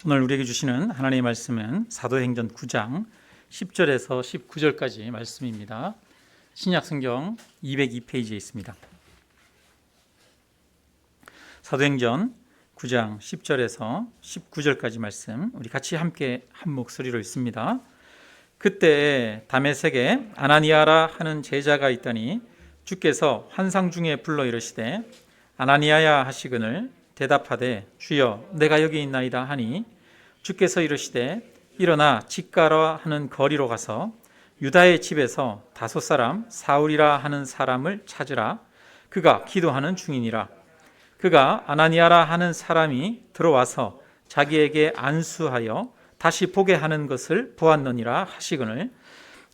오늘 우리에게 주시는 하나님의 말씀은 사도행전 9장 10절에서 19절까지 말씀입니다. 신약성경 202페이지에 있습니다. 사도행전 9장 10절에서 19절까지 말씀 우리 같이 함께 한 목소리로 읽습니다. 그때 다메섹에 아나니아라 하는 제자가 있더니 주께서 환상 중에 불러 이르시되 아나니아야 하시거늘 대답하되 주여 내가 여기 있나이다 하니 주께서 이르시되 일어나 직가라 하는 거리로 가서 유다의 집에서 5사람 사울이라 하는 사람을 찾으라. 그가 기도하는 중이니라. 그가 아나니아라 하는 사람이 들어와서 자기에게 안수하여 다시 보게 하는 것을 보았느니라 하시거늘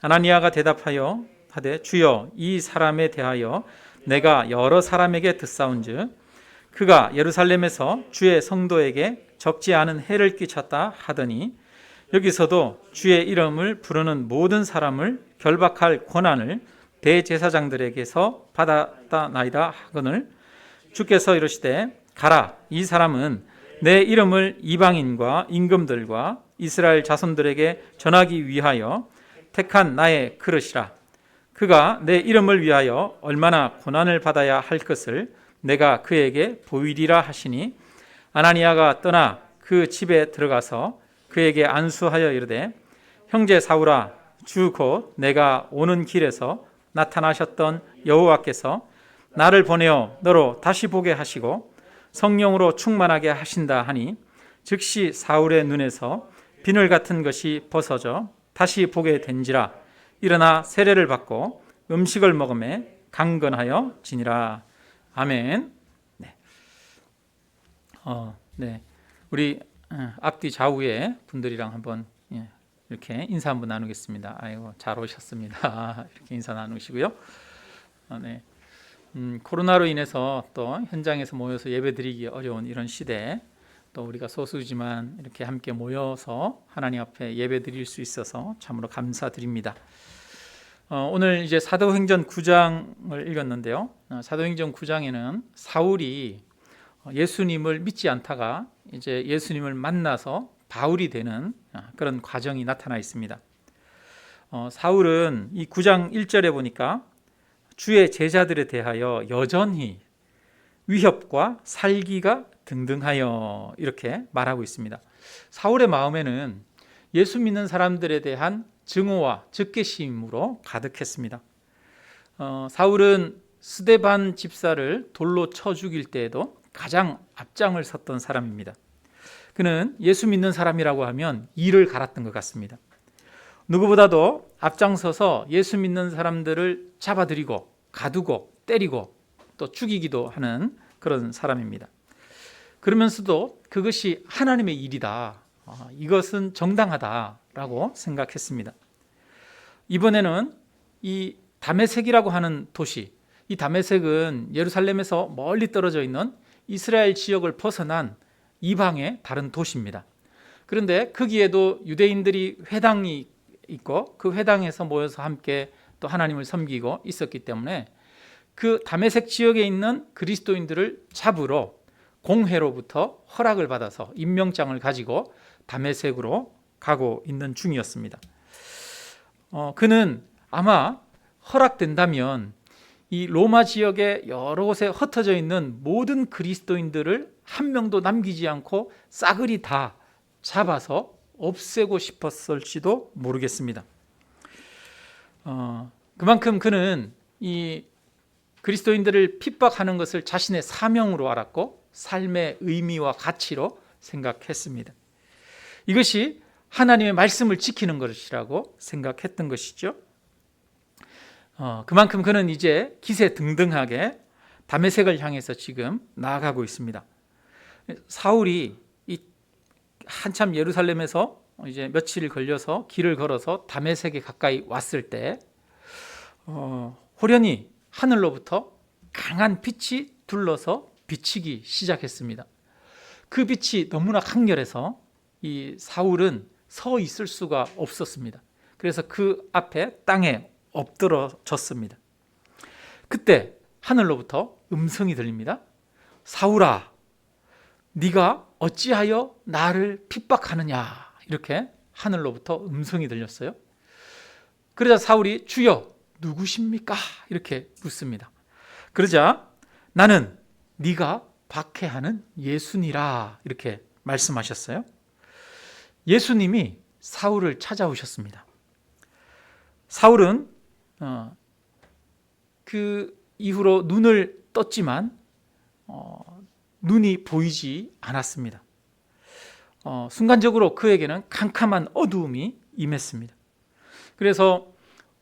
아나니아가 대답하여 하되 주여 이 사람에 대하여 내가 여러 사람에게 듣사온즉 그가 예루살렘에서 주의 성도에게 적지 않은 해를 끼쳤다 하더니 여기서도 주의 이름을 부르는 모든 사람을 결박할 권한을 대제사장들에게서 받았다나이다 하거늘 주께서 이르시되 가라. 이 사람은 내 이름을 이방인과 임금들과 이스라엘 자손들에게 전하기 위하여 택한 나의 그릇이라. 그가 내 이름을 위하여 얼마나 고난을 받아야 할 것을 내가 그에게 보이리라 하시니 아나니아가 떠나 그 집에 들어가서 그에게 안수하여 이르되 형제 사울아 주 곧 내가 오는 길에서 나타나셨던 여호와께서 나를 보내어 너로 다시 보게 하시고 성령으로 충만하게 하신다 하니 즉시 사울의 눈에서 비늘 같은 것이 벗어져 다시 보게 된지라. 일어나 세례를 받고 음식을 먹으며 강건하여 지니라. 아멘. 네. 우리 앞뒤 좌우에 분들이랑 한번 이렇게 인사 한번 나누겠습니다. 아이고 잘 오셨습니다. 이렇게 인사 나누시고요. 네. 코로나로 인해서 또 현장에서 모여서 예배드리기 어려운 이런 시대에 또 우리가 소수지만 이렇게 함께 모여서 하나님 앞에 예배드릴 수 있어서 참으로 감사드립니다. 오늘 이제 사도행전 9장을 읽었는데요. 사도행전 9장에는 사울이 예수님을 믿지 않다가 이제 예수님을 만나서 바울이 되는 그런 과정이 나타나 있습니다. 사울은 이 9장 1절에 보니까 주의 제자들에 대하여 여전히 위협과 살기가 등등하여 이렇게 말하고 있습니다. 사울의 마음에는 예수 믿는 사람들에 대한 증오와 적개심으로 가득했습니다. 사울은 스데반 집사를 돌로 쳐 죽일 때에도 가장 앞장을 섰던 사람입니다. 그는 예수 믿는 사람이라고 하면 이를 갈았던 것 같습니다. 누구보다도 앞장서서 예수 믿는 사람들을 잡아들이고 가두고 때리고 또 죽이기도 하는 그런 사람입니다. 그러면서도 그것이 하나님의 일이다. 이것은 정당하다라고 생각했습니다. 이번에는 이 다메섹이라고 하는 도시, 이 다메섹은 예루살렘에서 멀리 떨어져 있는 이스라엘 지역을 벗어난 이방의 다른 도시입니다. 그런데 거기에도 유대인들이 회당이 있고 그 회당에서 모여서 함께 또 하나님을 섬기고 있었기 때문에 그 다메섹 지역에 있는 그리스도인들을 잡으러 공회로부터 허락을 받아서 임명장을 가지고 다메섹으로 가고 있는 중이었습니다. 그는 아마 허락된다면 이 로마 지역의 여러 곳에 흩어져 있는 모든 그리스도인들을 한 명도 남기지 않고 싸그리 다 잡아서 없애고 싶었을지도 모르겠습니다. 그만큼 그는 이 그리스도인들을 핍박하는 것을 자신의 사명으로 알았고 삶의 의미와 가치로 생각했습니다. 이것이 하나님의 말씀을 지키는 것이라고 생각했던 것이죠. 그만큼 그는 이제 기세등등하게 다메섹을 향해서 지금 나아가고 있습니다. 사울이 한참 예루살렘에서 이제 며칠 걸려서 길을 걸어서 다메섹에 가까이 왔을 때 호련히 하늘로부터 강한 빛이 둘러서 비치기 시작했습니다. 그 빛이 너무나 강렬해서 이 사울은 서 있을 수가 없었습니다. 그래서 그 앞에 땅에 엎드러졌습니다. 그때 하늘로부터 음성이 들립니다. 사울아 네가 어찌하여 나를 핍박하느냐, 이렇게 하늘로부터 음성이 들렸어요. 그러자 사울이 주여 누구십니까? 이렇게 묻습니다. 그러자 나는 네가 박해하는 예수니라, 이렇게 말씀하셨어요. 예수님이 사울을 찾아오셨습니다. 사울은 그 이후로 눈을 떴지만 눈이 보이지 않았습니다. 순간적으로 그에게는 캄캄한 어두움이 임했습니다. 그래서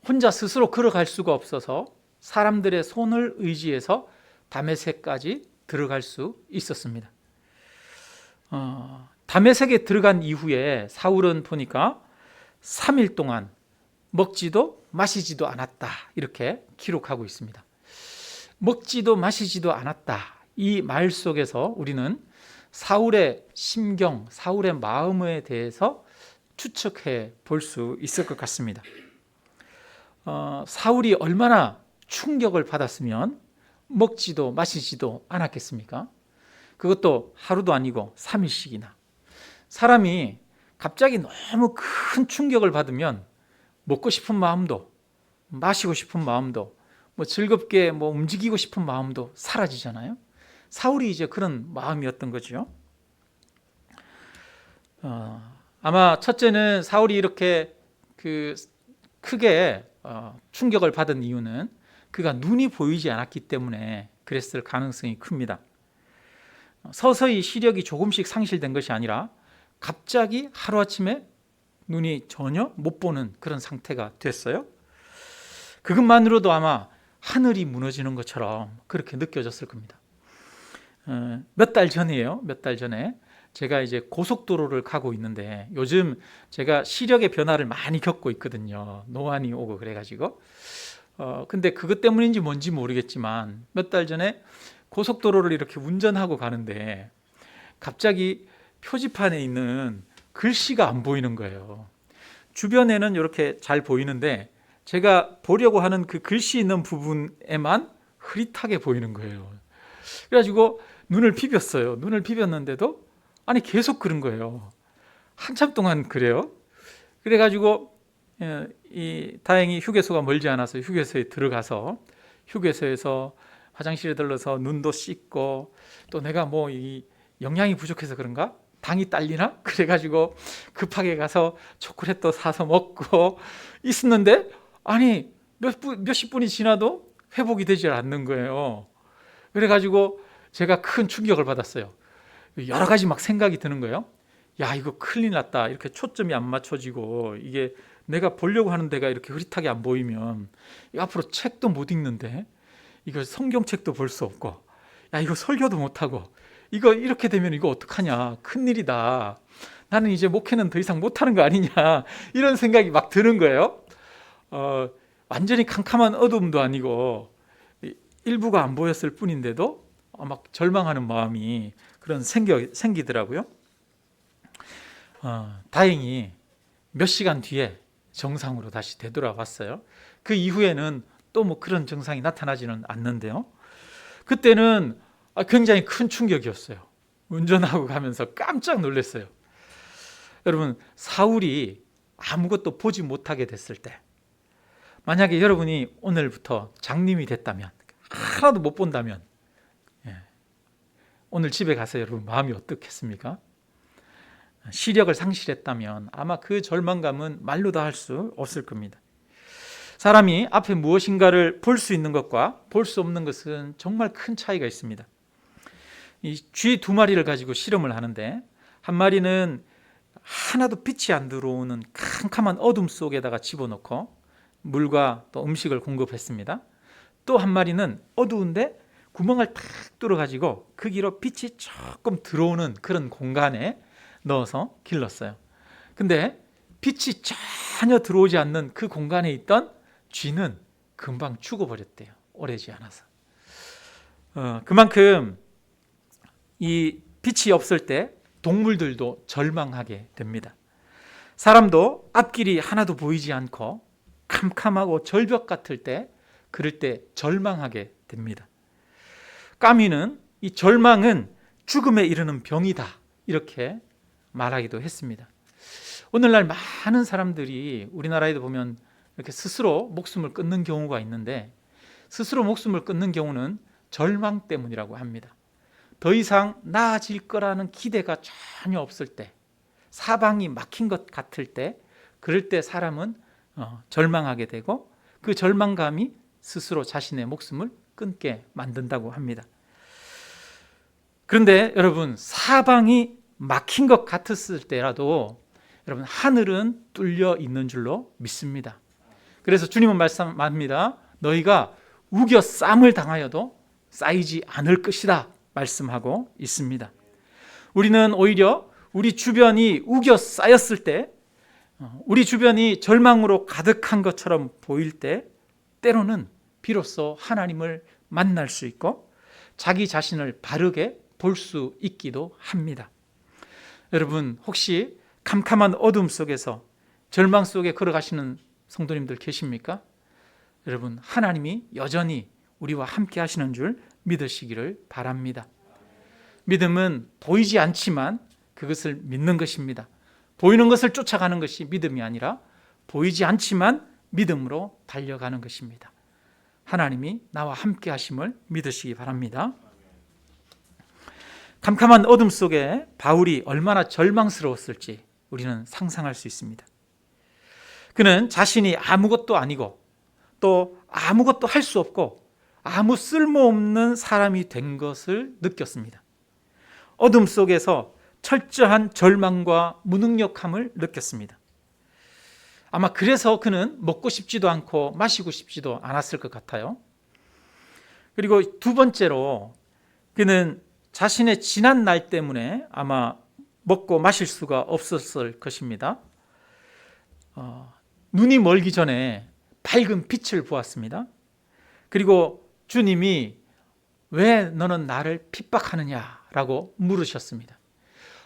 혼자 스스로 걸어갈 수가 없어서 사람들의 손을 의지해서 다메섹까지 들어갈 수 있었습니다. 다메섹에 들어간 이후에 사울은 보니까 3일 동안 먹지도 마시지도 않았다, 이렇게 기록하고 있습니다. 먹지도 마시지도 않았다, 이 말 속에서 우리는 사울의 심경, 사울의 마음에 대해서 추측해 볼 수 있을 것 같습니다. 사울이 얼마나 충격을 받았으면 먹지도 마시지도 않았겠습니까? 그것도 하루도 아니고 3일씩이나. 사람이 갑자기 너무 큰 충격을 받으면 먹고 싶은 마음도, 마시고 싶은 마음도, 즐겁게 움직이고 싶은 마음도 사라지잖아요. 사울이 이제 그런 마음이었던 거죠. 아마 첫째는 사울이 이렇게 크게 충격을 받은 이유는 그가 눈이 보이지 않았기 때문에 그랬을 가능성이 큽니다. 서서히 시력이 조금씩 상실된 것이 아니라 갑자기 하루아침에 눈이 전혀 못 보는 그런 상태가 됐어요. 그것만으로도 아마 하늘이 무너지는 것처럼 그렇게 느껴졌을 겁니다. 몇 달 전이에요. 몇 달 전에 제가 이제 고속도로를 가고 있는데, 요즘 제가 시력의 변화를 많이 겪고 있거든요. 노안이 오고 그래가지고. 근데 그것 때문인지 뭔지 모르겠지만 몇 달 전에 고속도로를 이렇게 운전하고 가는데 갑자기 표지판에 있는 글씨가 안 보이는 거예요. 주변에는 이렇게 잘 보이는데 제가 보려고 하는 그 글씨 있는 부분에만 흐릿하게 보이는 거예요. 그래가지고 눈을 비볐어요. 눈을 비볐는데도 계속 그런 거예요. 한참 동안 그래요. 그래가지고 다행히 휴게소가 멀지 않아서 휴게소에 들어가서 휴게소에서 화장실에 들러서 눈도 씻고, 또 내가 이 영양이 부족해서 그런가? 당이 딸리나? 그래가지고 급하게 가서 초콜릿도 사서 먹고 있었는데 몇십 분이 지나도 회복이 되지 않는 거예요. 그래가지고 제가 큰 충격을 받았어요. 여러 가지 생각이 드는 거예요. 야, 이거 큰일 났다. 이렇게 초점이 안 맞춰지고 이게 내가 보려고 하는 데가 이렇게 흐릿하게 안 보이면 앞으로 책도 못 읽는데, 이거 성경책도 볼 수 없고, 야, 이거 설교도 못하고, 이거 이렇게 되면 이거 어떡하냐, 큰일이다, 나는 이제 목회는 더 이상 못하는 거 아니냐, 이런 생각이 드는 거예요. 완전히 캄캄한 어둠도 아니고 일부가 안 보였을 뿐인데도 절망하는 마음이 생기더라고요. 다행히 몇 시간 뒤에 정상으로 다시 되돌아왔어요. 그 이후에는 또 그런 증상이 나타나지는 않는데요. 그때는 굉장히 큰 충격이었어요. 운전하고 가면서 깜짝 놀랐어요. 여러분, 사울이 아무것도 보지 못하게 됐을 때, 만약에 여러분이 오늘부터 장님이 됐다면, 하나도 못 본다면, 오늘 집에 가서 여러분 마음이 어떻겠습니까? 시력을 상실했다면 아마 그 절망감은 말로 다 할 수 없을 겁니다. 사람이 앞에 무엇인가를 볼 수 있는 것과 볼 수 없는 것은 정말 큰 차이가 있습니다. 이 쥐 2마리를 가지고 실험을 하는데, 한 마리는 하나도 빛이 안 들어오는 캄캄한 어둠 속에다가 집어넣고 물과 또 음식을 공급했습니다. 또 한 마리는 어두운데 구멍을 탁 뚫어가지고 그 길로 빛이 조금 들어오는 그런 공간에 넣어서 길렀어요. 근데 빛이 전혀 들어오지 않는 그 공간에 있던 쥐는 금방 죽어버렸대요. 오래지 않아서. 그만큼 이 빛이 없을 때 동물들도 절망하게 됩니다. 사람도 앞길이 하나도 보이지 않고 캄캄하고 절벽 같을 때, 그럴 때 절망하게 됩니다. 까미는 이 절망은 죽음에 이르는 병이다, 이렇게 말하기도 했습니다. 오늘날 많은 사람들이 우리나라에도 보면 이렇게 스스로 목숨을 끊는 경우가 있는데, 스스로 목숨을 끊는 경우는 절망 때문이라고 합니다. 더 이상 나아질 거라는 기대가 전혀 없을 때, 사방이 막힌 것 같을 때, 그럴 때 사람은 절망하게 되고, 그 절망감이 스스로 자신의 목숨을 끊게 만든다고 합니다. 그런데 여러분, 사방이 막힌 것 같았을 때라도 여러분, 하늘은 뚫려 있는 줄로 믿습니다. 그래서 주님은 말씀합니다. 너희가 우겨 쌈을 당하여도 쌓이지 않을 것이다 말씀하고 있습니다. 우리는 오히려 우리 주변이 우겨 쌓였을 때, 우리 주변이 절망으로 가득한 것처럼 보일 때, 때로는 비로소 하나님을 만날 수 있고 자기 자신을 바르게 볼 수 있기도 합니다. 여러분, 혹시 캄캄한 어둠 속에서 절망 속에 걸어가시는 성도님들 계십니까? 여러분, 하나님이 여전히 우리와 함께 하시는 줄 믿으시기를 바랍니다. 믿음은 보이지 않지만 그것을 믿는 것입니다. 보이는 것을 쫓아가는 것이 믿음이 아니라 보이지 않지만 믿음으로 달려가는 것입니다. 하나님이 나와 함께 하심을 믿으시기 바랍니다. 캄캄한 어둠 속에 바울이 얼마나 절망스러웠을지 우리는 상상할 수 있습니다. 그는 자신이 아무것도 아니고 또 아무것도 할 수 없고 아무 쓸모없는 사람이 된 것을 느꼈습니다. 어둠 속에서 철저한 절망과 무능력함을 느꼈습니다. 아마 그래서 그는 먹고 싶지도 않고 마시고 싶지도 않았을 것 같아요. 그리고 두 번째로, 그는 자신의 지난 날 때문에 아마 먹고 마실 수가 없었을 것입니다. 눈이 멀기 전에 밝은 빛을 보았습니다. 그리고 주님이 왜 너는 나를 핍박하느냐라고 물으셨습니다.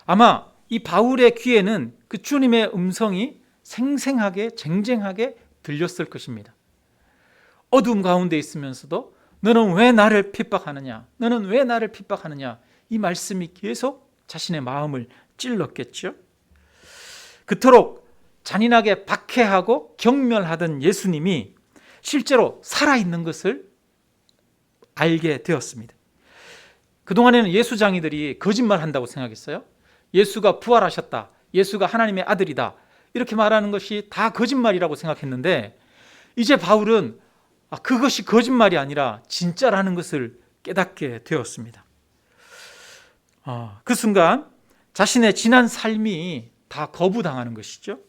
아마 이 바울의 귀에는 그 주님의 음성이 생생하게 쟁쟁하게 들렸을 것입니다. 어둠 가운데 있으면서도 너는 왜 나를 핍박하느냐, 너는 왜 나를 핍박하느냐, 이 말씀이 계속 자신의 마음을 찔렀겠죠. 그토록 잔인하게 박해하고 경멸하던 예수님이 실제로 살아있는 것을 알게 되었습니다. 그동안에는 예수장이들이 거짓말한다고 생각했어요. 예수가 부활하셨다, 예수가 하나님의 아들이다, 이렇게 말하는 것이 다 거짓말이라고 생각했는데, 이제 바울은 그것이 거짓말이 아니라 진짜라는 것을 깨닫게 되었습니다. 그 순간 자신의 지난 삶이 다 거부당하는 것이죠.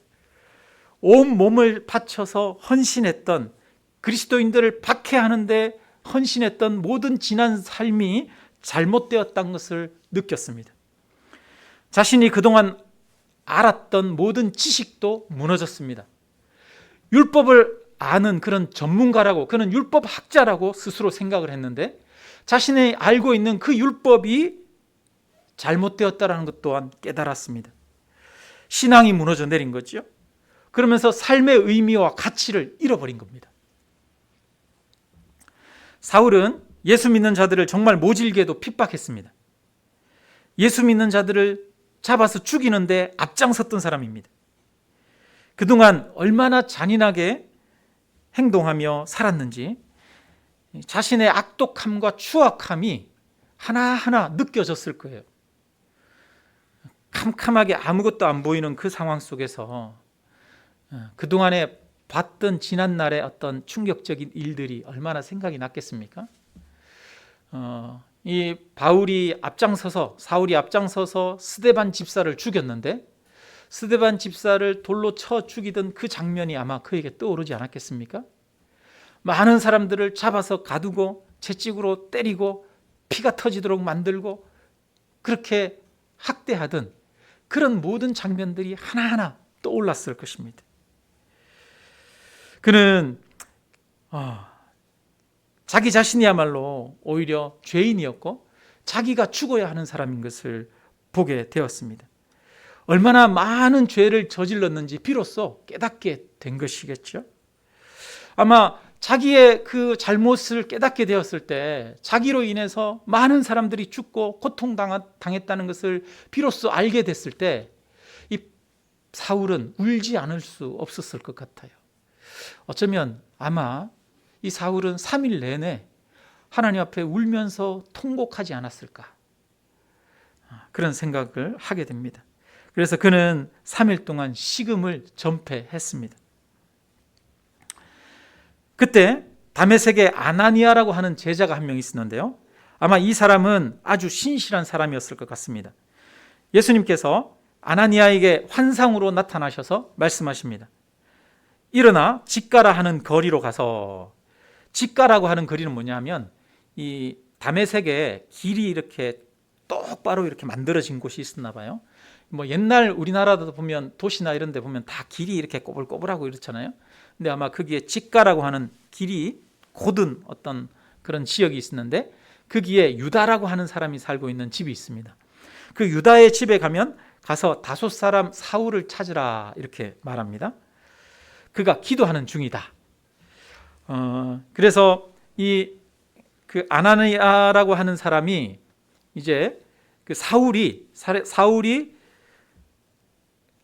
온 몸을 바쳐서 헌신했던, 그리스도인들을 박해하는데 헌신했던 모든 지난 삶이 잘못되었다는 것을 느꼈습니다. 자신이 그동안 알았던 모든 지식도 무너졌습니다. 율법을 아는 그런 전문가라고, 그는 율법학자라고 스스로 생각을 했는데, 자신이 알고 있는 그 율법이 잘못되었다는 것 또한 깨달았습니다. 신앙이 무너져 내린 거죠. 그러면서 삶의 의미와 가치를 잃어버린 겁니다. 사울은 예수 믿는 자들을 정말 모질게도 핍박했습니다. 예수 믿는 자들을 잡아서 죽이는데 앞장섰던 사람입니다. 그동안 얼마나 잔인하게 행동하며 살았는지 자신의 악독함과 추악함이 하나하나 느껴졌을 거예요. 캄캄하게 아무것도 안 보이는 그 상황 속에서 그동안에 봤던 지난날의 어떤 충격적인 일들이 얼마나 생각이 났겠습니까? 이 사울이 앞장서서 스데반 집사를 죽였는데, 스데반 집사를 돌로 쳐 죽이던 그 장면이 아마 그에게 떠오르지 않았겠습니까? 많은 사람들을 잡아서 가두고 채찍으로 때리고 피가 터지도록 만들고 그렇게 학대하던 그런 모든 장면들이 하나하나 떠올랐을 것입니다. 그는 자기 자신이야말로 오히려 죄인이었고 자기가 죽어야 하는 사람인 것을 보게 되었습니다. 얼마나 많은 죄를 저질렀는지 비로소 깨닫게 된 것이겠죠. 아마 자기의 그 잘못을 깨닫게 되었을 때 자기로 인해서 많은 사람들이 죽고 고통당했다는 것을 비로소 알게 됐을 때 이 사울은 울지 않을 수 없었을 것 같아요. 어쩌면 아마 이 사울은 3일 내내 하나님 앞에 울면서 통곡하지 않았을까, 그런 생각을 하게 됩니다. 그래서 그는 3일 동안 식음을 전폐했습니다. 그때 다메섹에 아나니아라고 하는 제자가 한 명 있었는데요, 아마 이 사람은 아주 신실한 사람이었을 것 같습니다. 예수님께서 아나니아에게 환상으로 나타나셔서 말씀하십니다. 일어나 집가라 하는 거리로 가서, 집가라고 하는 거리는 뭐냐 하면 이 다메섹에 길이 이렇게 똑바로 이렇게 만들어진 곳이 있었나 봐요. 뭐 옛날 우리나라도 보면 도시나 이런 데 보면 다 길이 이렇게 꼬불꼬불하고 이렇잖아요. 근데 아마 거기에 집가라고 하는 길이 곧은 어떤 그런 지역이 있었는데, 거기에 유다라고 하는 사람이 살고 있는 집이 있습니다. 그 유다의 집에 가서 5 사람 사울을 찾으라 이렇게 말합니다. 그가 기도하는 중이다. 그래서 그 아나니아라고 하는 사람이 이제 그 사울이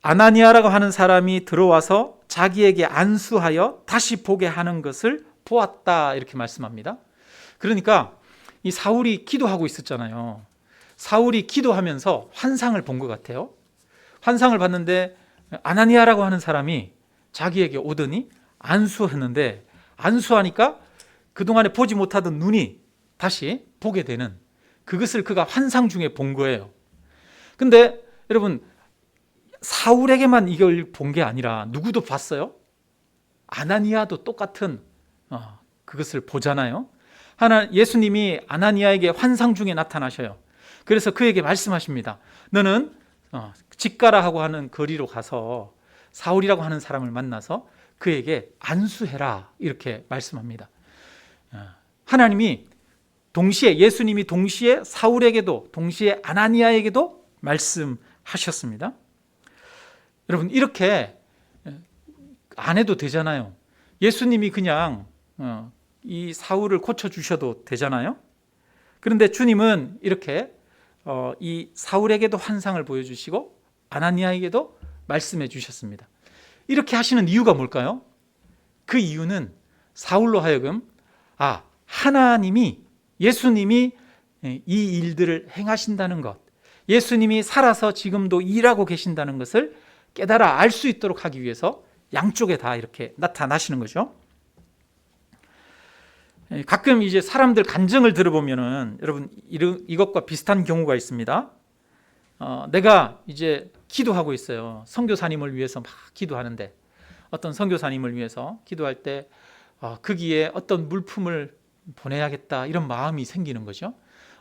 아나니아라고 하는 사람이 들어와서 자기에게 안수하여 다시 보게 하는 것을 보았다 이렇게 말씀합니다. 그러니까 이 사울이 기도하고 있었잖아요. 사울이 기도하면서 환상을 본 것 같아요. 환상을 봤는데 아나니아라고 하는 사람이 자기에게 오더니 안수했는데, 안수하니까 그동안에 보지 못하던 눈이 다시 보게 되는, 그것을 그가 환상 중에 본 거예요. 근데 여러분, 사울에게만 이걸 본 게 아니라 누구도 봤어요? 아나니아도 똑같은 그것을 보잖아요. 예수님이 아나니아에게 환상 중에 나타나셔요. 그래서 그에게 말씀하십니다. 너는 집가라 하고 하는 거리로 가서 사울이라고 하는 사람을 만나서 그에게 안수해라 이렇게 말씀합니다. 하나님이 동시에, 예수님이 동시에 사울에게도 동시에 아나니아에게도 말씀하셨습니다. 여러분, 이렇게 안 해도 되잖아요. 예수님이 그냥 이 사울을 고쳐주셔도 되잖아요. 그런데 주님은 이렇게 이 사울에게도 환상을 보여주시고 아나니아에게도 말씀해 주셨습니다. 이렇게 하시는 이유가 뭘까요? 그 이유는 사울로 하여금 하나님이, 예수님이 이 일들을 행하신다는 것, 예수님이 살아서 지금도 일하고 계신다는 것을 깨달아 알 수 있도록 하기 위해서 양쪽에 다 이렇게 나타나시는 거죠. 가끔 이제 사람들 간증을 들어보면은 여러분 이것과 비슷한 경우가 있습니다. 내가 이제 기도하고 있어요. 선교사님을 위해서 막 기도하는데, 어떤 선교사님을 위해서 기도할 때 거기에 어떤 물품을 보내야겠다 이런 마음이 생기는 거죠.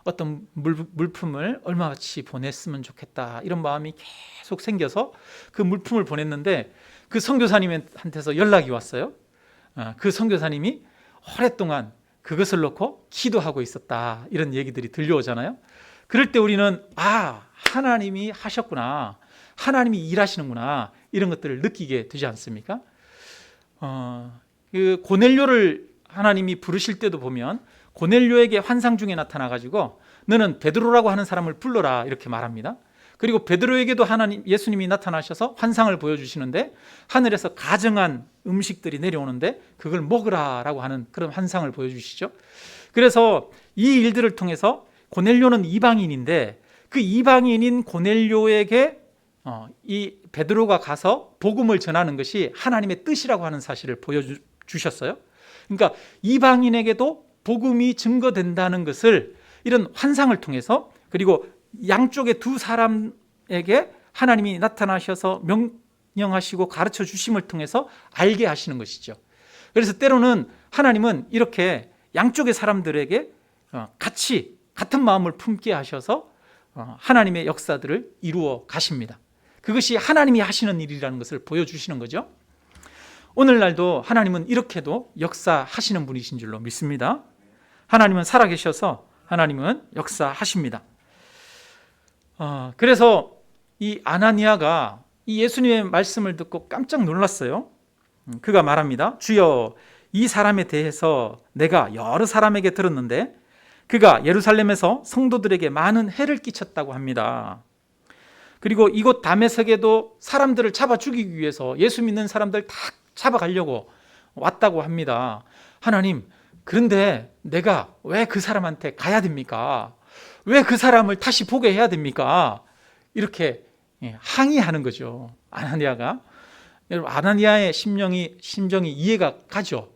어떤 물품을 얼마치 보냈으면 좋겠다 이런 마음이 계속 생겨서 그 물품을 보냈는데, 그 선교사님한테서 연락이 왔어요. 그 선교사님이 오랫동안 그것을 놓고 기도하고 있었다 이런 얘기들이 들려오잖아요. 그럴 때 우리는 하나님이 하셨구나, 하나님이 일하시는구나 이런 것들을 느끼게 되지 않습니까? 그 고넬료를 하나님이 부르실 때도 보면 고넬료에게 환상 중에 나타나가지고 너는 베드로라고 하는 사람을 불러라 이렇게 말합니다. 그리고 베드로에게도 예수님이 나타나셔서 환상을 보여주시는데, 하늘에서 가정한 음식들이 내려오는데 그걸 먹으라라고 하는 그런 환상을 보여주시죠. 그래서 이 일들을 통해서 고넬료는 이방인인데 그 이방인인 고넬료에게 이 베드로가 가서 복음을 전하는 것이 하나님의 뜻이라고 하는 사실을 보여주셨어요. 그러니까 이방인에게도 복음이 증거된다는 것을 이런 환상을 통해서, 그리고 양쪽의 두 사람에게 하나님이 나타나셔서 명령하시고 가르쳐 주심을 통해서 알게 하시는 것이죠. 그래서 때로는 하나님은 이렇게 양쪽의 사람들에게 같은 마음을 품게 하셔서 하나님의 역사들을 이루어 가십니다. 그것이 하나님이 하시는 일이라는 것을 보여주시는 거죠. 오늘날도 하나님은 이렇게도 역사하시는 분이신 줄로 믿습니다. 하나님은 살아계셔서 하나님은 역사하십니다. 그래서 이 아나니아가 이 예수님의 말씀을 듣고 깜짝 놀랐어요. 그가 말합니다. 주여, 이 사람에 대해서 내가 여러 사람에게 들었는데 그가 예루살렘에서 성도들에게 많은 해를 끼쳤다고 합니다. 그리고 이곳 다메섹에도 사람들을 잡아 죽이기 위해서 예수 믿는 사람들 다 잡아가려고 왔다고 합니다. 하나님, 그런데 내가 왜 그 사람한테 가야 됩니까? 왜 그 사람을 다시 보게 해야 됩니까? 이렇게 항의하는 거죠. 아나니아가. 여러분, 아나니아의 심정이 이해가 가죠.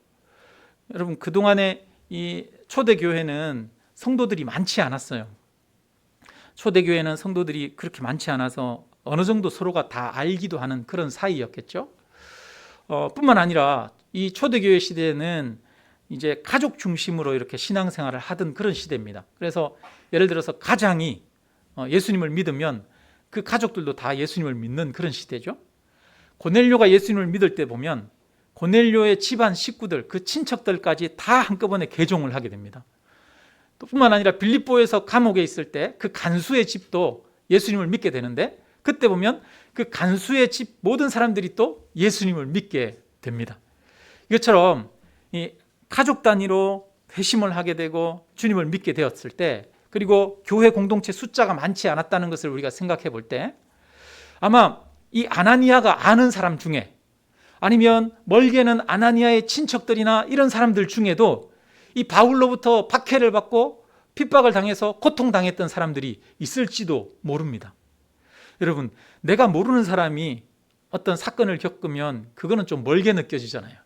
여러분, 그동안에 이 초대교회는 성도들이 많지 않았어요. 초대교회는 성도들이 그렇게 많지 않아서 어느 정도 서로가 다 알기도 하는 그런 사이였겠죠. 뿐만 아니라 이 초대교회 시대는 이제 가족 중심으로 이렇게 신앙생활을 하던 그런 시대입니다. 그래서 예를 들어서 가장이 예수님을 믿으면 그 가족들도 다 예수님을 믿는 그런 시대죠. 고넬료가 예수님을 믿을 때 보면 고넬료의 집안 식구들, 그 친척들까지 다 한꺼번에 개종을 하게 됩니다. 또 뿐만 아니라 빌립보에서 감옥에 있을 때 그 간수의 집도 예수님을 믿게 되는데 그때 보면 그 간수의 집 모든 사람들이 또 예수님을 믿게 됩니다. 이것처럼 이 가족 단위로 회심을 하게 되고 주님을 믿게 되었을 때, 그리고 교회 공동체 숫자가 많지 않았다는 것을 우리가 생각해 볼 때 아마 이 아나니아가 아는 사람 중에, 아니면 멀게는 아나니아의 친척들이나 이런 사람들 중에도 이 바울로부터 박해를 받고 핍박을 당해서 고통당했던 사람들이 있을지도 모릅니다. 여러분, 내가 모르는 사람이 어떤 사건을 겪으면 그거는 좀 멀게 느껴지잖아요.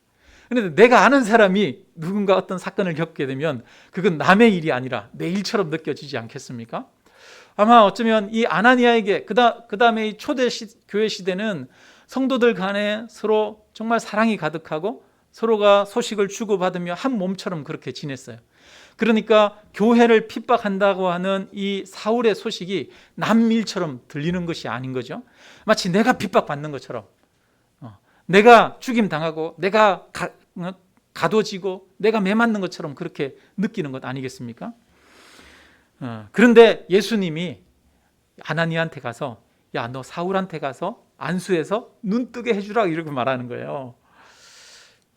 그런데 내가 아는 사람이 누군가 어떤 사건을 겪게 되면 그건 남의 일이 아니라 내 일처럼 느껴지지 않겠습니까? 아마 어쩌면 이 아나니아에게 그 다음에 이 초대 교회 시대는 성도들 간에 서로 정말 사랑이 가득하고 서로가 소식을 주고받으며 한 몸처럼 그렇게 지냈어요. 그러니까 교회를 핍박한다고 하는 이 사울의 소식이 남일처럼 들리는 것이 아닌 거죠. 마치 내가 핍박받는 것처럼, 내가 죽임당하고 내가 가둬지고 내가 매맞는 것처럼 그렇게 느끼는 것 아니겠습니까? 그런데 예수님이 아나니아한테 가서, 야, 너 사울한테 가서 안수해서 눈 뜨게 해주라, 이렇게 말하는 거예요.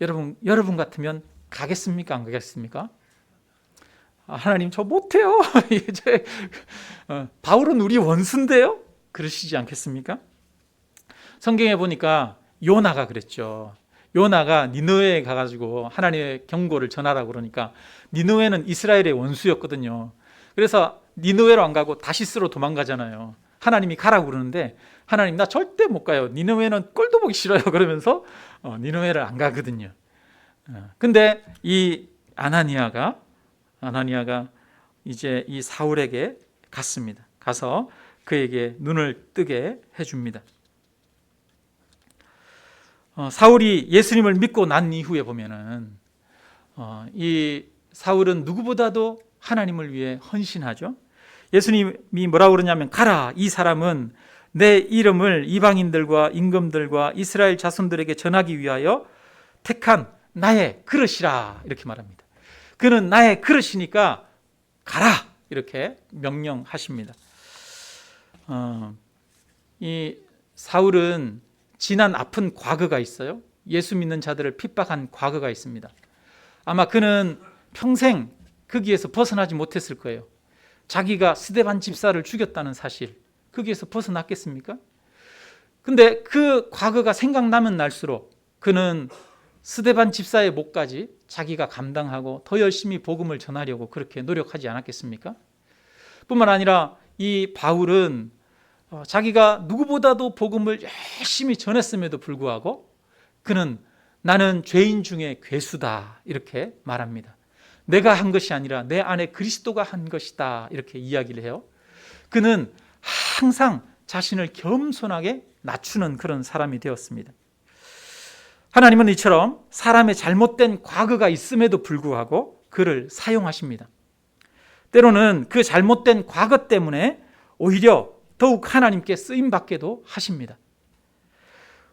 여러분 같으면 가겠습니까? 안 가겠습니까? 하나님, 저 못해요. 이제 바울은 우리 원수인데요? 그러시지 않겠습니까? 성경에 보니까 요나가 그랬죠. 요나가 니느웨에 가가지고 하나님의 경고를 전하라고 그러니까, 니느웨는 이스라엘의 원수였거든요. 그래서 니느웨로 안 가고 다시스로 도망가잖아요. 하나님이 가라고 그러는데 하나님, 나 절대 못 가요. 니느웨는 꼴도 보기 싫어요. 그러면서 니느웨를 안 가거든요. 근데 이 아나니아가 이제 이 사울에게 갔습니다. 가서 그에게 눈을 뜨게 해줍니다. 사울이 예수님을 믿고 난 이후에 보면은 이 사울은 누구보다도 하나님을 위해 헌신하죠. 예수님이 뭐라고 그러냐면, 가라, 이 사람은 내 이름을 이방인들과 임금들과 이스라엘 자손들에게 전하기 위하여 택한 나의 그릇이라, 이렇게 말합니다. 그는 나의 그릇이니까 가라, 이렇게 명령하십니다. 이 사울은 지난 아픈 과거가 있어요. 예수 믿는 자들을 핍박한 과거가 있습니다. 아마 그는 평생 거기에서 벗어나지 못했을 거예요. 자기가 스데반 집사를 죽였다는 사실, 거기에서 벗어났겠습니까? 근데 그 과거가 생각나면 날수록 그는 스데반 집사의 몫까지 자기가 감당하고 더 열심히 복음을 전하려고 그렇게 노력하지 않았겠습니까? 뿐만 아니라 이 바울은 자기가 누구보다도 복음을 열심히 전했음에도 불구하고 그는 나는 죄인 중에 괴수다, 이렇게 말합니다. 내가 한 것이 아니라 내 안에 그리스도가 한 것이다, 이렇게 이야기를 해요. 그는 항상 자신을 겸손하게 낮추는 그런 사람이 되었습니다. 하나님은 이처럼 사람의 잘못된 과거가 있음에도 불구하고 그를 사용하십니다. 때로는 그 잘못된 과거 때문에 오히려 더욱 하나님께 쓰임받게도 하십니다.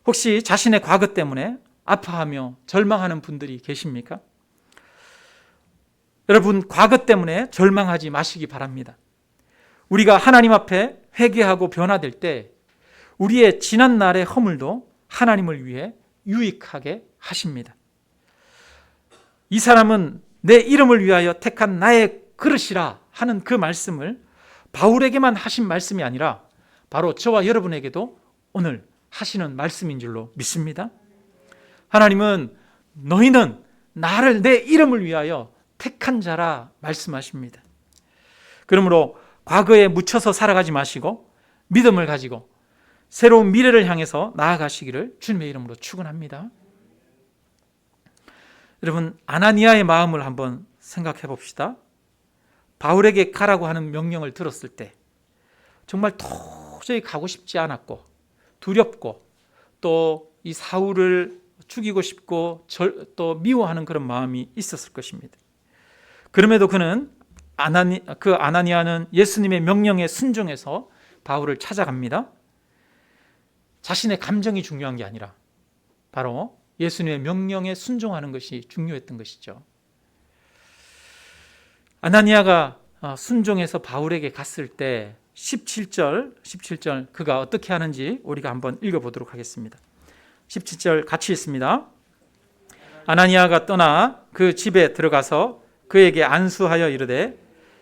혹시 자신의 과거 때문에 아파하며 절망하는 분들이 계십니까? 여러분, 과거 때문에 절망하지 마시기 바랍니다. 우리가 하나님 앞에 회개하고 변화될 때 우리의 지난 날의 허물도 하나님을 위해 유익하게 하십니다. 이 사람은 내 이름을 위하여 택한 나의 그릇이라 하는 그 말씀을 바울에게만 하신 말씀이 아니라 바로 저와 여러분에게도 오늘 하시는 말씀인 줄로 믿습니다. 하나님은 너희는 나를 내 이름을 위하여 택한 자라 말씀하십니다. 그러므로 과거에 묻혀서 살아가지 마시고 믿음을 가지고 새로운 미래를 향해서 나아가시기를 주님의 이름으로 축원합니다. 여러분, 아나니아의 마음을 한번 생각해 봅시다. 바울에게 가라고 하는 명령을 들었을 때 정말 도저히 가고 싶지 않았고 두렵고 또 이 사울을 죽이고 싶고 또 미워하는 그런 마음이 있었을 것입니다. 그럼에도 그는 아나니아는 예수님의 명령에 순종해서 바울을 찾아갑니다. 자신의 감정이 중요한 게 아니라 바로 예수님의 명령에 순종하는 것이 중요했던 것이죠. 아나니아가 순종해서 바울에게 갔을 때 17절 그가 어떻게 하는지 우리가 한번 읽어보도록 하겠습니다. 17절 같이 읽습니다. 아나니아가 떠나 그 집에 들어가서 그에게 안수하여 이르되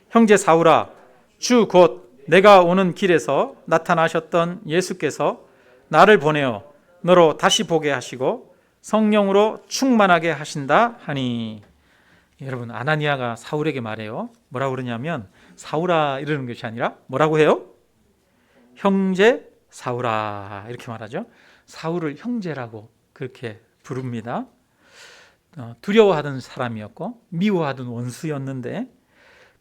형제 사울아, 주 곧 내가 오는 길에서 나타나셨던 예수께서 나를 보내어 너로 다시 보게 하시고 성령으로 충만하게 하신다 하니. 여러분, 아나니아가 사울에게 말해요. 뭐라고 그러냐면 사울아 이러는 것이 아니라 뭐라고 해요? 형제 사울아 이렇게 말하죠. 사울을 형제라고 그렇게 부릅니다. 두려워하던 사람이었고 미워하던 원수였는데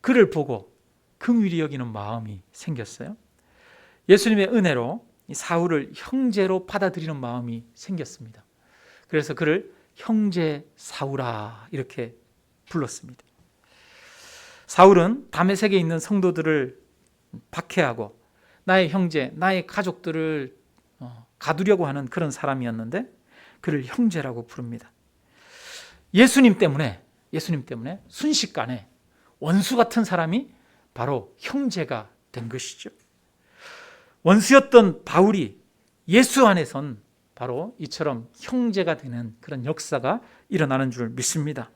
그를 보고 긍휼히 여기는 마음이 생겼어요. 예수님의 은혜로 사울을 형제로 받아들이는 마음이 생겼습니다. 그래서 그를 형제 사울아 이렇게 불렀습니다. 사울은 다메섹에 있는 성도들을 박해하고 나의 형제, 나의 가족들을 가두려고 하는 그런 사람이었는데 그를 형제라고 부릅니다. 예수님 때문에 순식간에 원수 같은 사람이 바로 형제가 된 것이죠. 원수였던 바울이 예수 안에선 바로 이처럼 형제가 되는 그런 역사가 일어나는 줄 믿습니다.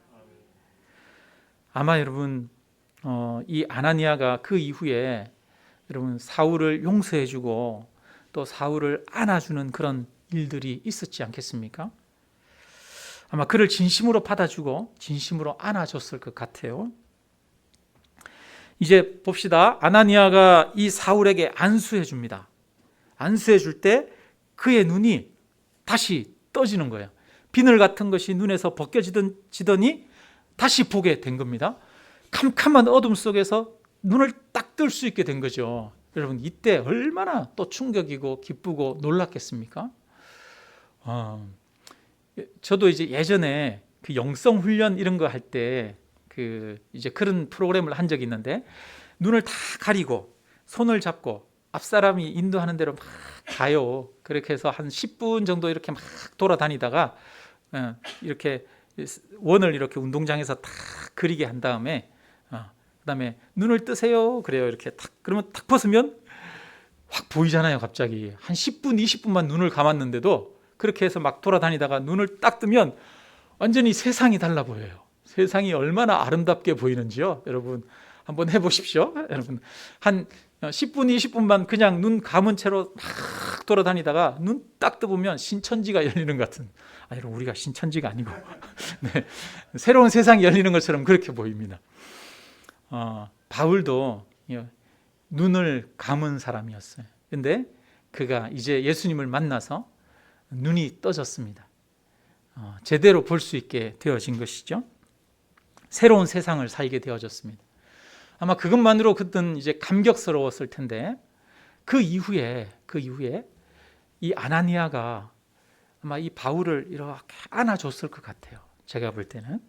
아마 여러분 이 아나니아가 그 이후에 여러분 사울을 용서해주고 또 사울을 안아주는 그런 일들이 있었지 않겠습니까? 아마 그를 진심으로 받아주고 진심으로 안아줬을 것 같아요. 이제 봅시다. 아나니아가 이 사울에게 안수해 줍니다. 안수해 줄 때 그의 눈이 다시 떠지는 거예요. 비늘 같은 것이 눈에서 벗겨지더니 다시 보게 된 겁니다. 캄캄한 어둠 속에서 눈을 딱 뜰 수 있게 된 거죠. 여러분, 이때 얼마나 또 충격이고 기쁘고 놀랐겠습니까? 저도 이제 예전에 그 영성 훈련 이런 거 할 때 이제 그런 프로그램을 한 적이 있는데 눈을 다 가리고 손을 잡고 앞사람이 인도하는 대로 막 가요. 그렇게 해서 한 10분 정도 이렇게 막 돌아다니다가 이렇게 원을 이렇게 운동장에서 딱 그리게 한 다음에 그다음에 눈을 뜨세요. 그래요. 이렇게 탁 그러면 탁 벗으면 확 보이잖아요. 갑자기 한 10분, 20분만 눈을 감았는데도 그렇게 해서 막 돌아다니다가 눈을 딱 뜨면 완전히 세상이 달라 보여요. 세상이 얼마나 아름답게 보이는지요. 여러분 한번 해보십시오. 여러분 한 10분, 20분만 그냥 눈 감은 채로 막 돌아다니다가 눈 딱 떠보면 신천지가 열리는 것 같은. 여러분 우리가 신천지가 아니고 네, 새로운 세상이 열리는 것처럼 그렇게 보입니다. 바울도 눈을 감은 사람이었어요. 근데 그가 이제 예수님을 만나서 눈이 떠졌습니다. 제대로 볼 수 있게 되어진 것이죠. 새로운 세상을 살게 되어졌습니다. 아마 그것만으로 그땐 이제 감격스러웠을 텐데 그 이후에 이 아나니아가 아마 이 바울을 이렇게 안아줬을 것 같아요. 제가 볼 때는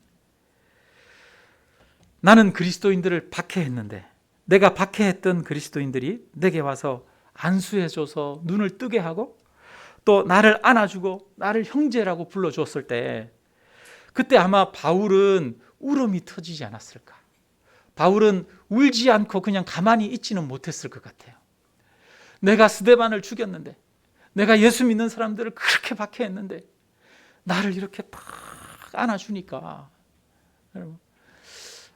나는 그리스도인들을 박해했는데 내가 박해했던 그리스도인들이 내게 와서 안수해줘서 눈을 뜨게 하고 또 나를 안아주고 나를 형제라고 불러줬을 때 그때 아마 바울은 울음이 터지지 않았을까. 바울은 울지 않고 그냥 가만히 있지는 못했을 것 같아요. 내가 스데반을 죽였는데 내가 예수 믿는 사람들을 그렇게 박해했는데 나를 이렇게 팍 안아주니까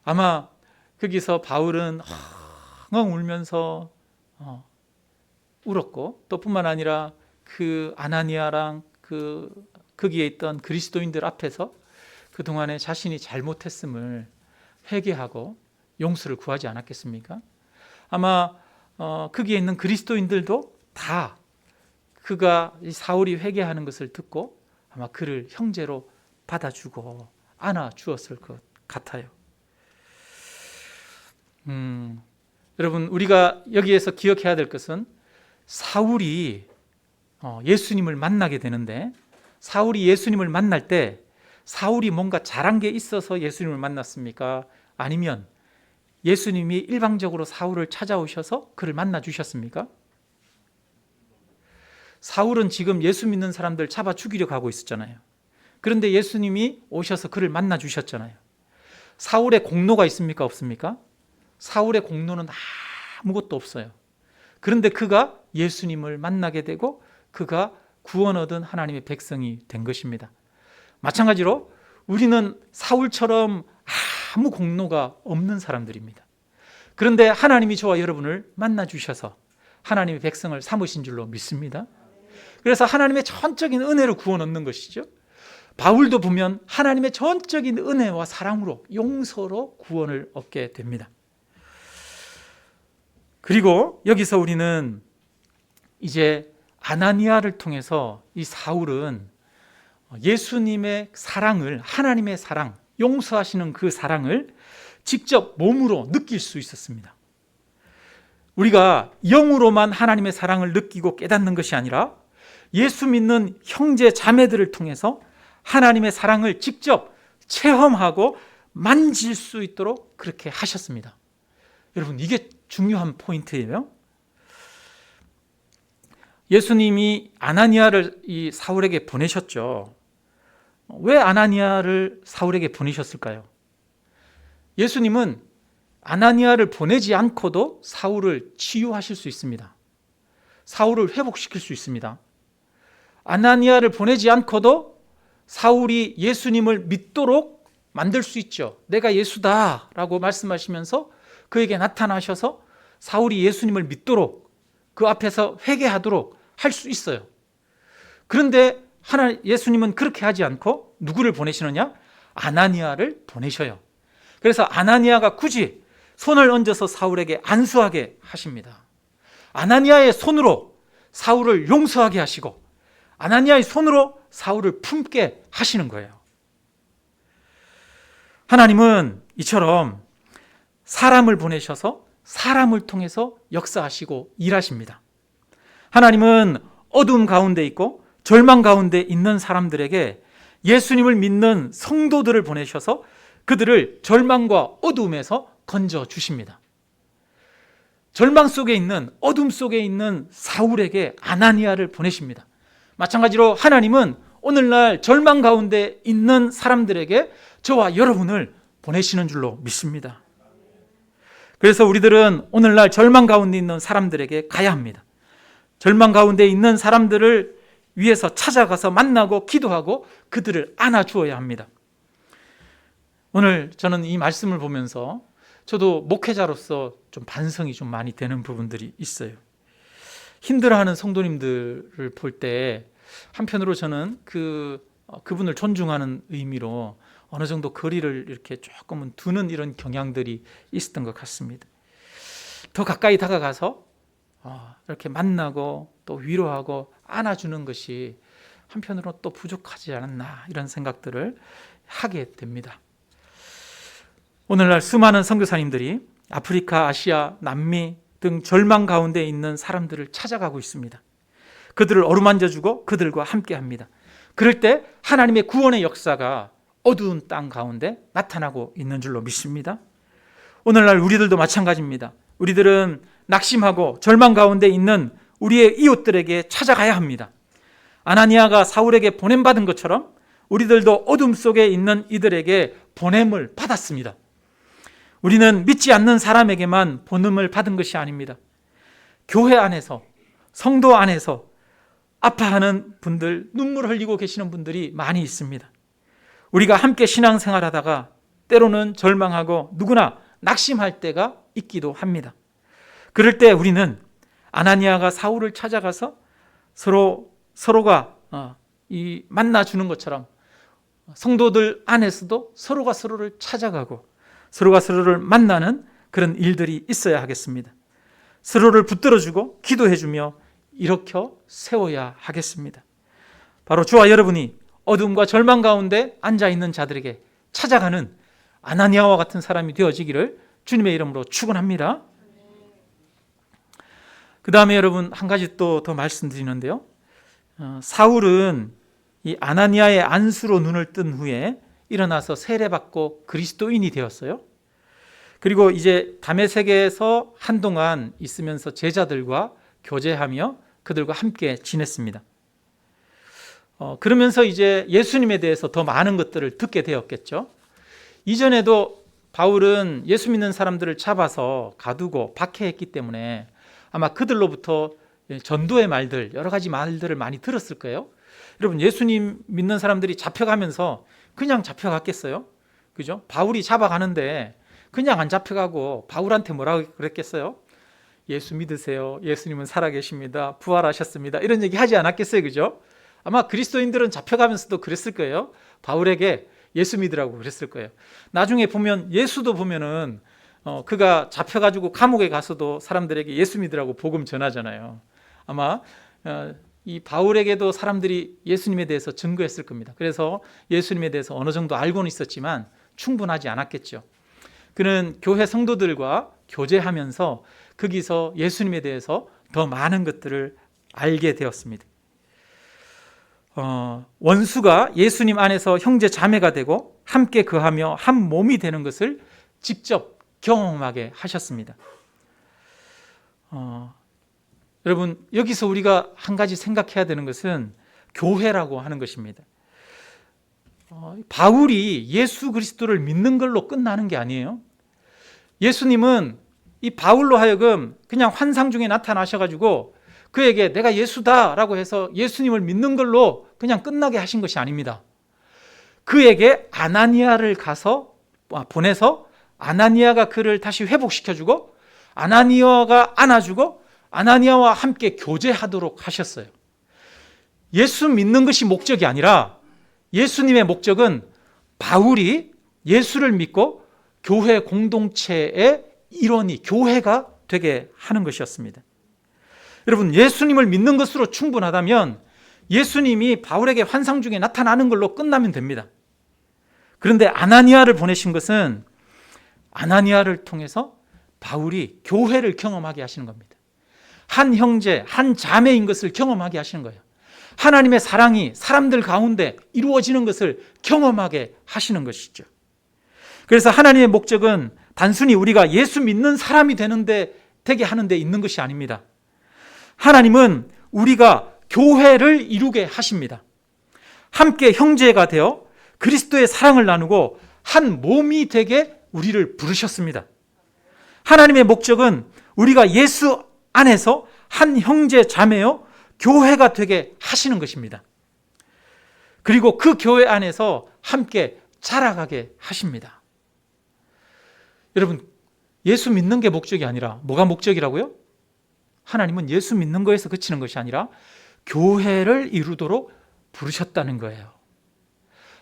아마 거기서 바울은 엉엉 울면서 울었고, 또 뿐만 아니라 그 아나니아랑 거기에 있던 그리스도인들 앞에서 그동안에 자신이 잘못했음을 회개하고 용서를 구하지 않았겠습니까? 아마 거기에 있는 그리스도인들도 다 그가 사울이 회개하는 것을 듣고 아마 그를 형제로 받아주고 안아주었을 것 같아요. 여러분, 우리가 여기에서 기억해야 될 것은 사울이 예수님을 만나게 되는데, 사울이 예수님을 만날 때 사울이 뭔가 잘한 게 있어서 예수님을 만났습니까? 아니면 예수님이 일방적으로 사울을 찾아오셔서 그를 만나 주셨습니까? 사울은 지금 예수 믿는 사람들 잡아 죽이려고 하고 있었잖아요. 그런데 예수님이 오셔서 그를 만나 주셨잖아요. 사울의 공로가 있습니까? 없습니까? 사울의 공로는 아무것도 없어요. 그런데 그가 예수님을 만나게 되고 그가 구원 얻은 하나님의 백성이 된 것입니다. 마찬가지로 우리는 사울처럼 아무 공로가 없는 사람들입니다. 그런데 하나님이 저와 여러분을 만나 주셔서 하나님의 백성을 삼으신 줄로 믿습니다. 그래서 하나님의 전적인 은혜로 구원 얻는 것이죠. 바울도 보면 하나님의 전적인 은혜와 사랑으로, 용서로 구원을 얻게 됩니다. 그리고 여기서 우리는 이제 아나니아를 통해서 이 사울은 예수님의 사랑을, 하나님의 사랑, 용서하시는 그 사랑을 직접 몸으로 느낄 수 있었습니다. 우리가 영으로만 하나님의 사랑을 느끼고 깨닫는 것이 아니라 예수 믿는 형제 자매들을 통해서 하나님의 사랑을 직접 체험하고 만질 수 있도록 그렇게 하셨습니다. 여러분, 이게 중요한 포인트예요. 예수님이 아나니아를 이 사울에게 보내셨죠. 왜 아나니아를 사울에게 보내셨을까요? 예수님은 아나니아를 보내지 않고도 사울을 치유하실 수 있습니다. 사울을 회복시킬 수 있습니다. 아나니아를 보내지 않고도 사울이 예수님을 믿도록 만들 수 있죠. 내가 예수다라고 말씀하시면서 그에게 나타나셔서 사울이 예수님을 믿도록, 그 앞에서 회개하도록 할 수 있어요. 그런데 예수님은 그렇게 하지 않고 누구를 보내시느냐? 아나니아를 보내셔요. 그래서 아나니아가 굳이 손을 얹어서 사울에게 안수하게 하십니다. 아나니아의 손으로 사울을 용서하게 하시고 아나니아의 손으로 사울을 품게 하시는 거예요. 하나님은 이처럼 사람을 보내셔서 사람을 통해서 역사하시고 일하십니다. 하나님은 어둠 가운데 있고 절망 가운데 있는 사람들에게 예수님을 믿는 성도들을 보내셔서 그들을 절망과 어둠에서 건져 주십니다. 절망 속에 있는, 어둠 속에 있는 사울에게 아나니아를 보내십니다. 마찬가지로 하나님은 오늘날 절망 가운데 있는 사람들에게 저와 여러분을 보내시는 줄로 믿습니다. 그래서 우리들은 오늘날 절망 가운데 있는 사람들에게 가야 합니다. 절망 가운데 있는 사람들을 위해서 찾아가서 만나고 기도하고 그들을 안아주어야 합니다. 오늘 저는 이 말씀을 보면서 저도 목회자로서 좀 반성이 좀 많이 되는 부분들이 있어요. 힘들어하는 성도님들을 볼 때 한편으로 저는 그분을 존중하는 의미로 어느 정도 거리를 이렇게 조금은 두는 이런 경향들이 있었던 것 같습니다. 더 가까이 다가가서 이렇게 만나고 또 위로하고 안아주는 것이 한편으로 또 부족하지 않았나, 이런 생각들을 하게 됩니다. 오늘날 수많은 선교사님들이 아프리카, 아시아, 남미 등 절망 가운데 있는 사람들을 찾아가고 있습니다. 그들을 어루만져주고 그들과 함께합니다. 그럴 때 하나님의 구원의 역사가 어두운 땅 가운데 나타나고 있는 줄로 믿습니다. 오늘날 우리들도 마찬가지입니다. 우리들은 낙심하고 절망 가운데 있는 우리의 이웃들에게 찾아가야 합니다. 아나니아가 사울에게 보냄받은 것처럼 우리들도 어둠 속에 있는 이들에게 보냄을 받았습니다. 우리는 믿지 않는 사람에게만 보냄을 받은 것이 아닙니다. 교회 안에서, 성도 안에서 아파하는 분들, 눈물 흘리고 계시는 분들이 많이 있습니다. 우리가 함께 신앙생활하다가 때로는 절망하고 누구나 낙심할 때가 있기도 합니다. 그럴 때 우리는 아나니아가 사울을 찾아가서 서로가 만나주는 것처럼 성도들 안에서도 서로가 서로를 찾아가고 서로가 서로를 만나는 그런 일들이 있어야 하겠습니다. 서로를 붙들어주고 기도해주며 일으켜 세워야 하겠습니다. 바로 저와 여러분이 어둠과 절망 가운데 앉아있는 자들에게 찾아가는 아나니아와 같은 사람이 되어지기를 주님의 이름으로 축원합니다. 그 다음에 여러분 한 가지 또 더 말씀드리는데요. 사울은 이 아나니아의 안수로 눈을 뜬 후에 일어나서 세례받고 그리스도인이 되었어요. 그리고 이제 다메섹에서 한동안 있으면서 제자들과 교제하며 그들과 함께 지냈습니다. 그러면서 이제 예수님에 대해서 더 많은 것들을 듣게 되었겠죠. 이전에도 바울은 예수 믿는 사람들을 잡아서 가두고 박해했기 때문에 아마 그들로부터 전도의 말들, 여러 가지 말들을 많이 들었을 거예요. 여러분, 예수님 믿는 사람들이 잡혀가면서 그냥 잡혀갔겠어요? 그죠? 바울이 잡아가는데 그냥 안 잡혀가고 바울한테 뭐라고 그랬겠어요? 예수 믿으세요. 예수님은 살아계십니다. 부활하셨습니다. 이런 얘기 하지 않았겠어요? 그죠? 아마 그리스도인들은 잡혀가면서도 그랬을 거예요. 바울에게 예수 믿으라고 그랬을 거예요. 나중에 보면 예수도 보면은 그가 잡혀가지고 감옥에 가서도 사람들에게 예수 믿으라고 복음 전하잖아요. 아마 이 바울에게도 사람들이 예수님에 대해서 증거했을 겁니다. 그래서 예수님에 대해서 어느 정도 알고는 있었지만 충분하지 않았겠죠. 그는 교회 성도들과 교제하면서 거기서 예수님에 대해서 더 많은 것들을 알게 되었습니다. 원수가 예수님 안에서 형제 자매가 되고 함께 거하며 한 몸이 되는 것을 직접 경험하게 하셨습니다. 여러분, 여기서 우리가 한 가지 생각해야 되는 것은 교회라고 하는 것입니다. 바울이 예수 그리스도를 믿는 걸로 끝나는 게 아니에요. 예수님은 이 바울로 하여금 그냥 환상 중에 나타나셔가지고 그에게 내가 예수다라고 해서 예수님을 믿는 걸로 그냥 끝나게 하신 것이 아닙니다. 그에게 아나니아를 보내서 아나니아가 그를 다시 회복시켜주고 아나니아가 안아주고 아나니아와 함께 교제하도록 하셨어요. 예수 믿는 것이 목적이 아니라 예수님의 목적은 바울이 예수를 믿고 교회 공동체의 일원이 교회가 되게 하는 것이었습니다. 여러분, 예수님을 믿는 것으로 충분하다면 예수님이 바울에게 환상 중에 나타나는 걸로 끝나면 됩니다. 그런데 아나니아를 보내신 것은 아나니아를 통해서 바울이 교회를 경험하게 하시는 겁니다. 한 형제, 한 자매인 것을 경험하게 하시는 거예요. 하나님의 사랑이 사람들 가운데 이루어지는 것을 경험하게 하시는 것이죠. 그래서 하나님의 목적은 단순히 우리가 예수 믿는 사람이 되게 하는 데 있는 것이 아닙니다. 하나님은 우리가 교회를 이루게 하십니다. 함께 형제가 되어 그리스도의 사랑을 나누고 한 몸이 되게 우리를 부르셨습니다. 하나님의 목적은 우리가 예수 안에서 한 형제 자매요 교회가 되게 하시는 것입니다. 그리고 그 교회 안에서 함께 자라가게 하십니다. 여러분, 예수 믿는 게 목적이 아니라 뭐가 목적이라고요? 하나님은 예수 믿는 거에서 그치는 것이 아니라 교회를 이루도록 부르셨다는 거예요.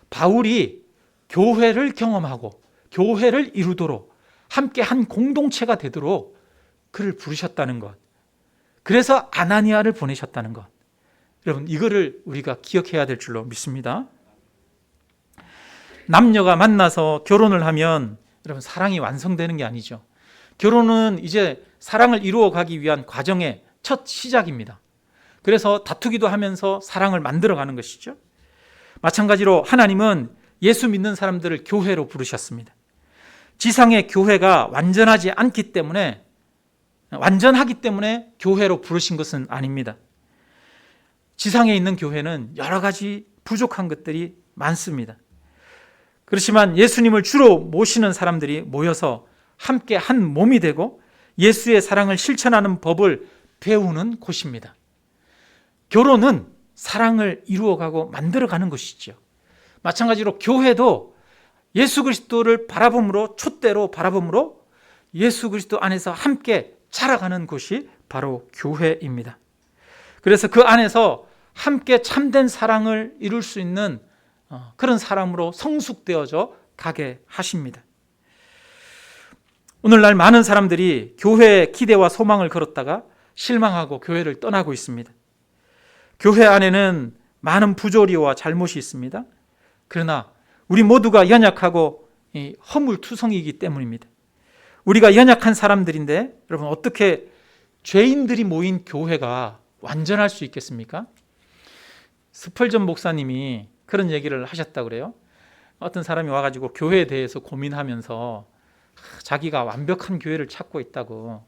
바울이 교회를 경험하고 교회를 이루도록 함께 한 공동체가 되도록 그를 부르셨다는 것. 그래서 아나니아를 보내셨다는 것. 여러분, 이거를 우리가 기억해야 될 줄로 믿습니다. 남녀가 만나서 결혼을 하면 여러분, 사랑이 완성되는 게 아니죠. 결혼은 이제 사랑을 이루어가기 위한 과정의 첫 시작입니다. 그래서 다투기도 하면서 사랑을 만들어가는 것이죠. 마찬가지로 하나님은 예수 믿는 사람들을 교회로 부르셨습니다. 지상의 교회가 완전하기 때문에 교회로 부르신 것은 아닙니다. 지상에 있는 교회는 여러 가지 부족한 것들이 많습니다. 그렇지만 예수님을 주로 모시는 사람들이 모여서 함께 한 몸이 되고 예수의 사랑을 실천하는 법을 배우는 곳입니다. 결혼은 사랑을 이루어가고 만들어가는 것이죠. 마찬가지로 교회도 예수 그리스도를 바라봄으로, 촛대로 바라봄으로 예수 그리스도 안에서 함께 자라가는 곳이 바로 교회입니다. 그래서 그 안에서 함께 참된 사랑을 이룰 수 있는 그런 사람으로 성숙되어져 가게 하십니다. 오늘날 많은 사람들이 교회에 기대와 소망을 걸었다가 실망하고 교회를 떠나고 있습니다. 교회 안에는 많은 부조리와 잘못이 있습니다. 그러나 우리 모두가 연약하고 허물투성이기 때문입니다. 우리가 연약한 사람들인데 여러분, 어떻게 죄인들이 모인 교회가 완전할 수 있겠습니까? 스펄전 목사님이 그런 얘기를 하셨다고 그래요. 어떤 사람이 와가지고 교회에 대해서 고민하면서 자기가 완벽한 교회를 찾고 있다고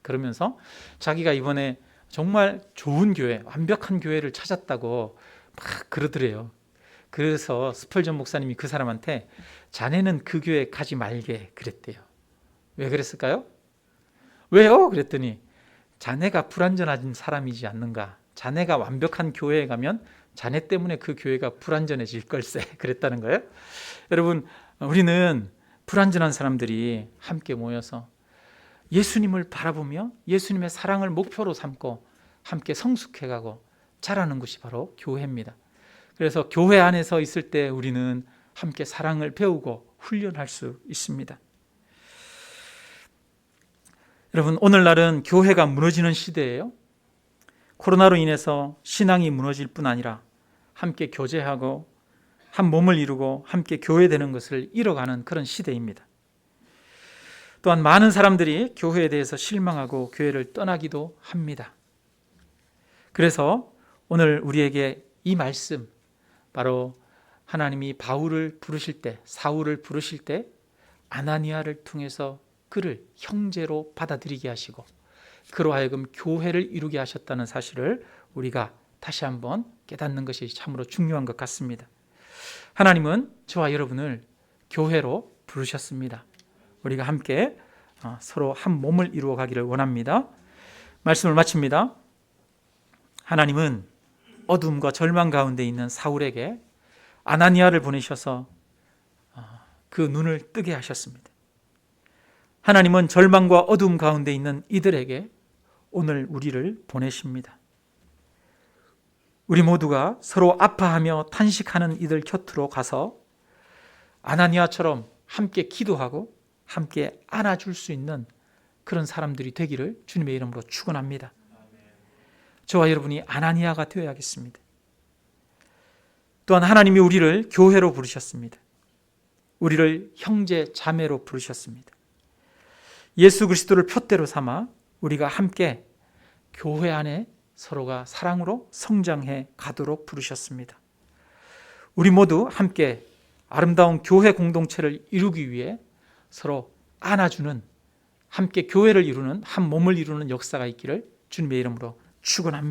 그러면서 자기가 이번에 정말 좋은 교회, 완벽한 교회를 찾았다고 막 그러더래요. 그래서 스펄전 목사님이 그 사람한테 자네는 그 교회 가지 말게 그랬대요. 왜 그랬을까요? 왜요? 그랬더니 자네가 불완전한 사람이지 않는가? 자네가 완벽한 교회에 가면 자네 때문에 그 교회가 불완전해질 걸세 그랬다는 거예요. 여러분, 우리는 불완전한 사람들이 함께 모여서 예수님을 바라보며 예수님의 사랑을 목표로 삼고 함께 성숙해가고 자라는 것이 바로 교회입니다. 그래서 교회 안에서 있을 때 우리는 함께 사랑을 배우고 훈련할 수 있습니다. 여러분, 오늘날은 교회가 무너지는 시대예요. 코로나로 인해서 신앙이 무너질 뿐 아니라 함께 교제하고 한 몸을 이루고 함께 교회되는 것을 잃어가는 그런 시대입니다. 또한 많은 사람들이 교회에 대해서 실망하고 교회를 떠나기도 합니다. 그래서 오늘 우리에게 이 말씀, 바로 하나님이 바울을 부르실 때, 사울을 부르실 때 아나니아를 통해서 그를 형제로 받아들이게 하시고 그로 하여금 교회를 이루게 하셨다는 사실을 우리가 다시 한번 깨닫는 것이 참으로 중요한 것 같습니다. 하나님은 저와 여러분을 교회로 부르셨습니다. 우리가 함께 서로 한 몸을 이루어 가기를 원합니다. 말씀을 마칩니다. 하나님은 어둠과 절망 가운데 있는 사울에게 아나니아를 보내셔서 그 눈을 뜨게 하셨습니다. 하나님은 절망과 어둠 가운데 있는 이들에게 오늘 우리를 보내십니다. 우리 모두가 서로 아파하며 탄식하는 이들 곁으로 가서 아나니아처럼 함께 기도하고 함께 안아줄 수 있는 그런 사람들이 되기를 주님의 이름으로 축원합니다. 저와 여러분이 아나니아가 되어야겠습니다. 또한 하나님이 우리를 교회로 부르셨습니다. 우리를 형제 자매로 부르셨습니다. 예수 그리스도를 표대로 삼아 우리가 함께 교회 안에 서로가 사랑으로 성장해 가도록 부르셨습니다. 우리 모두 함께 아름다운 교회 공동체를 이루기 위해 서로 안아주는, 함께 교회를 이루는, 한 몸을 이루는 역사가 있기를 주님의 이름으로 축원합니다.